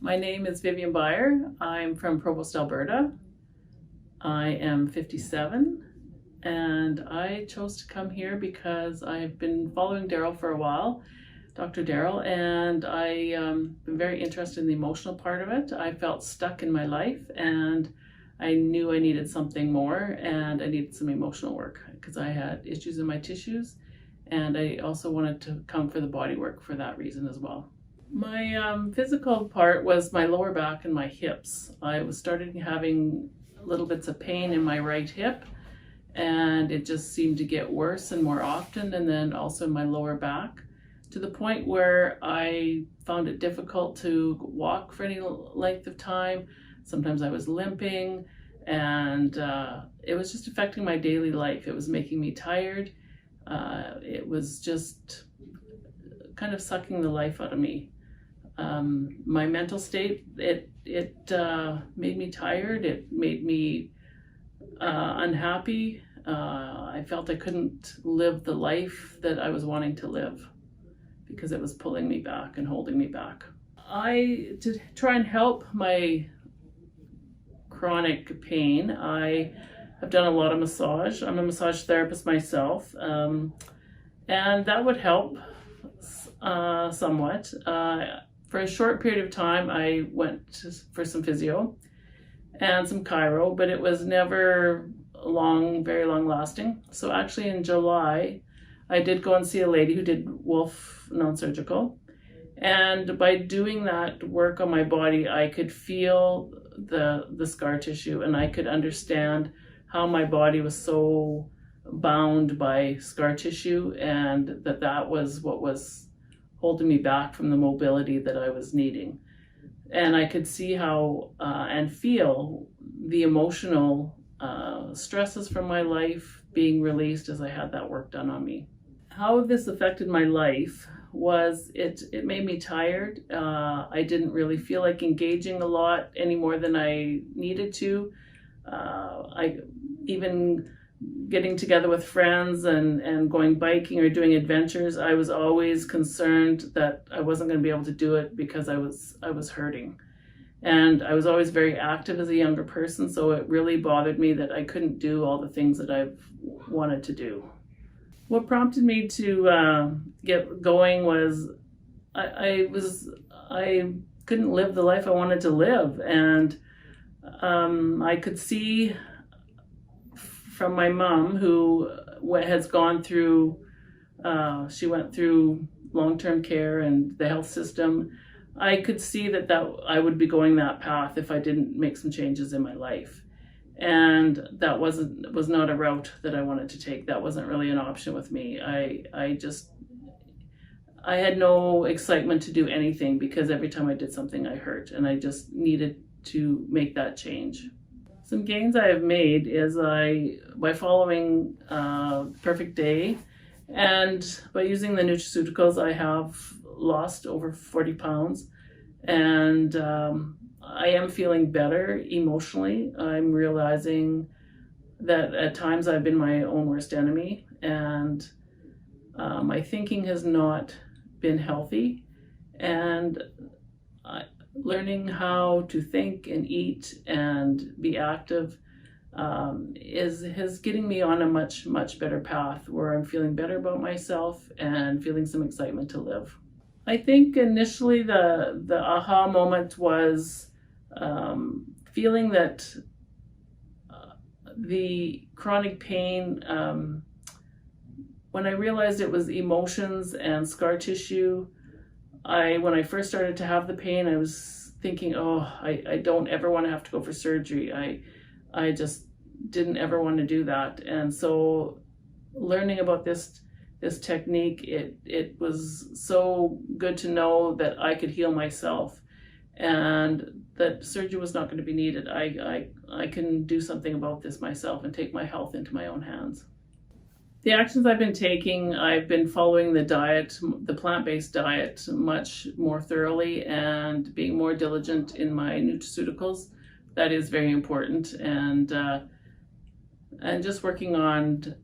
My name is Vivien Beyer. I'm from Provost, Alberta. I am 57 and I chose to come here because I've been following Darrell for a while, Dr. Darrell, and I've been very interested in the emotional part of it. I felt stuck in my life and I knew I needed something more, and I needed some emotional work because I had issues in my tissues, and I also wanted to come for the body work for that reason as well. My physical part was my lower back and my hips. I was starting having little bits of pain in my right hip, and it just seemed to get worse and more often, and then also in my lower back, to the point where I found it difficult to walk for any length of time. Sometimes I was limping, and it was just affecting my daily life. It was making me tired. It was just kind of sucking the life out of me. My mental state, it made me tired. It made me unhappy. I felt I couldn't live the life that I was wanting to live because it was pulling me back and holding me back. To try and help my chronic pain, I have done a lot of massage. I'm a massage therapist myself, and that would help somewhat. For a short period of time, I went for some physio and some chiro, but it was never very long lasting. So actually in July, I did go and see a lady who did Wolfe Non-Surgical. And by doing that work on my body, I could feel the scar tissue, and I could understand how my body was so bound by scar tissue, and that was what was holding me back from the mobility that I was needing. And I could see how and feel the emotional stresses from my life being released as I had that work done on me. How this affected my life was it made me tired. I didn't really feel like engaging a lot any more than I needed to. I even getting together with friends and going biking or doing adventures, I was always concerned that I wasn't going to be able to do it because I was hurting. And I was always very active as a younger person, so it really bothered me that I couldn't do all the things that I've wanted to do. What prompted me to get going was I couldn't live the life I wanted to live, and I could see from my mom, who has gone through, she went through long-term care and the health system. I could see that I would be going that path if I didn't make some changes in my life. And that was not a route that I wanted to take. That wasn't really an option with me. I had no excitement to do anything because every time I did something I hurt, and I just needed to make that change. Some gains I have made is by following Perfect Day and by using the nutraceuticals, I have lost over 40 pounds, and I am feeling better emotionally. I'm realizing that at times I've been my own worst enemy, and my thinking has not been healthy, and learning how to think and eat and be active is getting me on a much better path where I'm feeling better about myself and feeling some excitement to live. I think initially the aha moment was feeling that the chronic pain, when I realized it was emotions and scar tissue, when I first started to have the pain, I was thinking, I don't ever want to have to go for surgery. I just didn't ever want to do that. And so learning about this technique, it was so good to know that I could heal myself and that surgery was not going to be needed. I can do something about this myself and take my health into my own hands. The actions I've been taking, I've been following the diet, the plant-based diet, much more thoroughly, and being more diligent in my nutraceuticals. That is very important, and just working on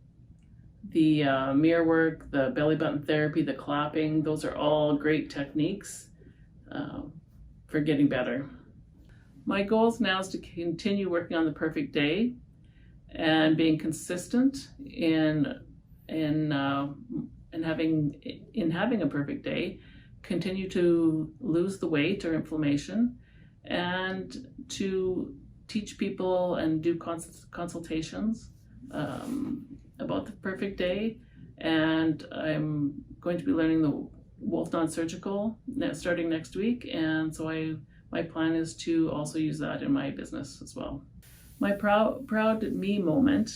the mirror work, the belly button therapy, the clapping. Those are all great techniques. for getting better. My goals now is to continue working on the perfect day and being consistent in having a perfect day, continue to lose the weight or inflammation, and to teach people and do consultations about the perfect day. And I'm going to be learning the Wolfe Non-Surgical starting next week, and so my plan is to also use that in my business as well. My proud me moment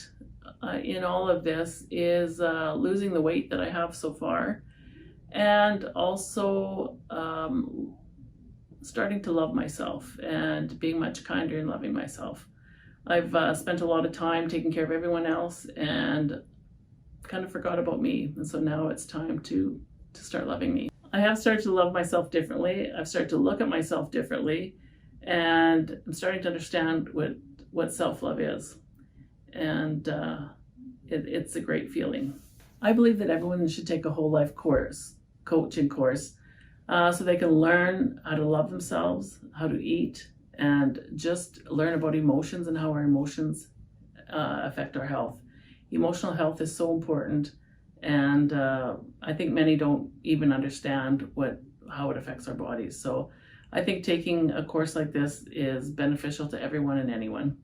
in all of this is losing the weight that I have so far, and also starting to love myself and being much kinder and loving myself. I've spent a lot of time taking care of everyone else and kind of forgot about me, and so now it's time to start loving me. I have started to love myself differently. I've started to look at myself differently, and I'm starting to understand what self-love is, and it's a great feeling. I believe that everyone should take a whole life coaching course, so they can learn how to love themselves, how to eat, and just learn about emotions and how our emotions affect our health. Emotional health is so important, and I think many don't even understand how it affects our bodies. So I think taking a course like this is beneficial to everyone and anyone.